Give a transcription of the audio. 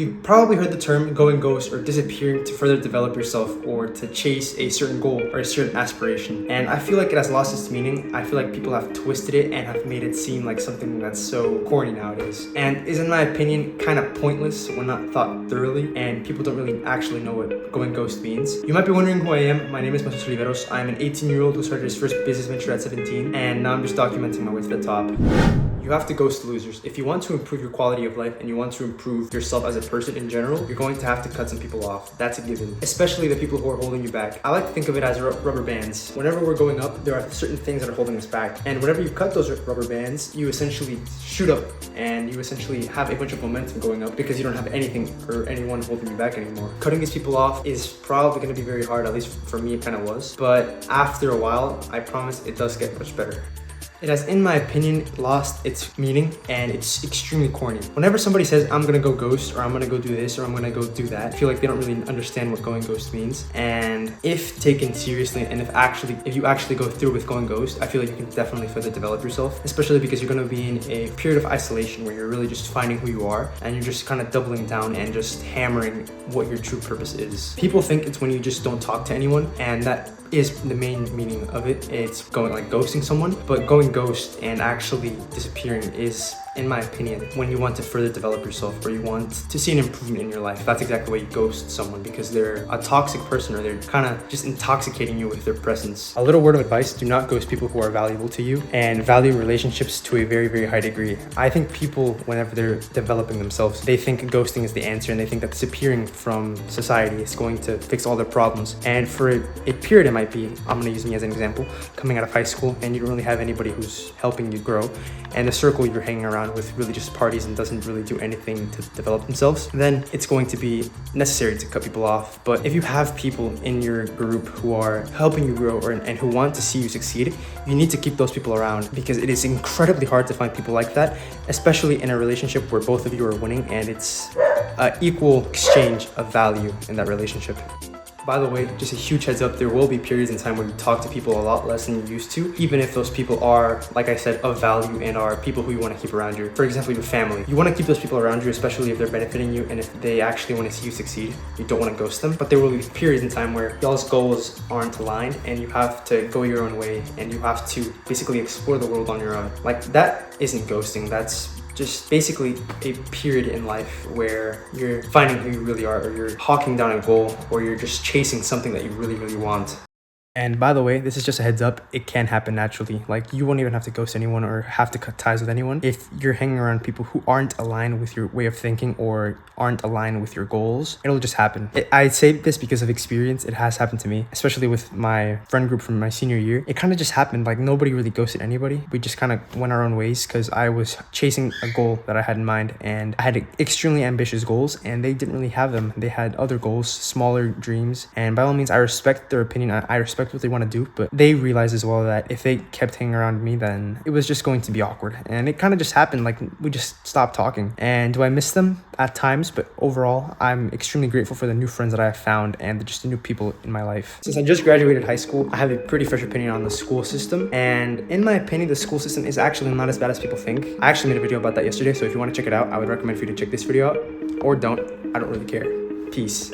You've probably heard the term going ghost or disappearing to further develop yourself or to chase a certain goal or a certain aspiration. And I feel like it has lost its meaning. I feel like people have twisted it and have made it seem like something that's so corny nowadays. And is, in my opinion, kind of pointless when not thought thoroughly, and people don't really actually know what going ghost means. You might be wondering who I am. My name is MoisesNovaAd. I'm an 18-year-old who started his first business venture at 17, and now I'm just documenting my way to the top. You have to ghost losers. If you want to improve your quality of life and you want to improve yourself as a person in general, you're going to have to cut some people off. That's a given. Especially the people who are holding you back. I like to think of it as rubber bands. Whenever we're going up, there are certain things that are holding us back. And whenever you cut those rubber bands, you essentially shoot up and you essentially have a bunch of momentum going up because you don't have anything or anyone holding you back anymore. Cutting these people off is probably going to be very hard, at least for me it kind of was. But after a while, I promise it does get much better. It has, in my opinion, lost its meaning and it's extremely corny. Whenever somebody says, I'm gonna go ghost, or I'm gonna go do this, or I'm gonna go do that, I feel like they don't really understand what going ghost means. And if taken seriously and if you actually go through with going ghost, I feel like you can definitely further develop yourself, especially because you're gonna be in a period of isolation where you're really just finding who you are and you're just kind of doubling down and just hammering what your true purpose is. People think it's when you just don't talk to anyone, and that is the main meaning of it. It's going like ghosting someone, but going ghost and actually disappearing is, in my opinion, when you want to further develop yourself or you want to see an improvement in your life. That's exactly why you ghost someone, because they're a toxic person or they're kind of just intoxicating you with their presence. A little word of advice: do not ghost people who are valuable to you and value relationships to a very, very high degree. I think people, whenever they're developing themselves, they think ghosting is the answer and they think that disappearing from society is going to fix all their problems. And for a period, it might be, I'm going to use me as an example, coming out of high school and you don't really have anybody who's helping you grow, and the circle you're hanging around with really just parties and doesn't really do anything to develop themselves, then it's going to be necessary to cut people off. But if you have people in your group who are helping you grow and who want to see you succeed, you need to keep those people around, because it is incredibly hard to find people like that, especially in a relationship where both of you are winning and it's an equal exchange of value in that relationship. By the way, just a huge heads up, there will be periods in time where you talk to people a lot less than you used to, even if those people are, like I said, of value and are people who you want to keep around you. For example, your family. You want to keep those people around you, especially if they're benefiting you and if they actually want to see you succeed. You don't want to ghost them. But there will be periods in time where y'all's goals aren't aligned and you have to go your own way and you have to basically explore the world on your own. Like, that isn't ghosting. That's just basically a period in life where you're finding who you really are, or you're hawking down a goal, or you're just chasing something that you really, really want. And by the way, this is just a heads up, it can happen naturally. Like, you won't even have to ghost anyone or have to cut ties with anyone if you're hanging around people who aren't aligned with your way of thinking or aren't aligned with your goals. It'll just happen. I say this because of experience. It has happened to me, especially with my friend group from my senior year. It kind of just happened. Like, nobody really ghosted anybody. We just kind of went our own ways because I was chasing a goal that I had in mind, and I had extremely ambitious goals and they didn't really have them. They had other goals, smaller dreams, and by all means, I respect their opinion. I respect what they want to do, but they realized as well that if they kept hanging around me, then it was just going to be awkward. And it kind of just happened. Like, we just stopped talking. And do I miss them? At times, but overall, I'm extremely grateful for the new friends that I have found and just the new people in my life. Since I just graduated high school, I have a pretty fresh opinion on the school system. And in my opinion, the school system is actually not as bad as people think. I actually made a video about that yesterday, so if you want to check it out, I would recommend for you to check this video out, or don't. I don't really care. Peace.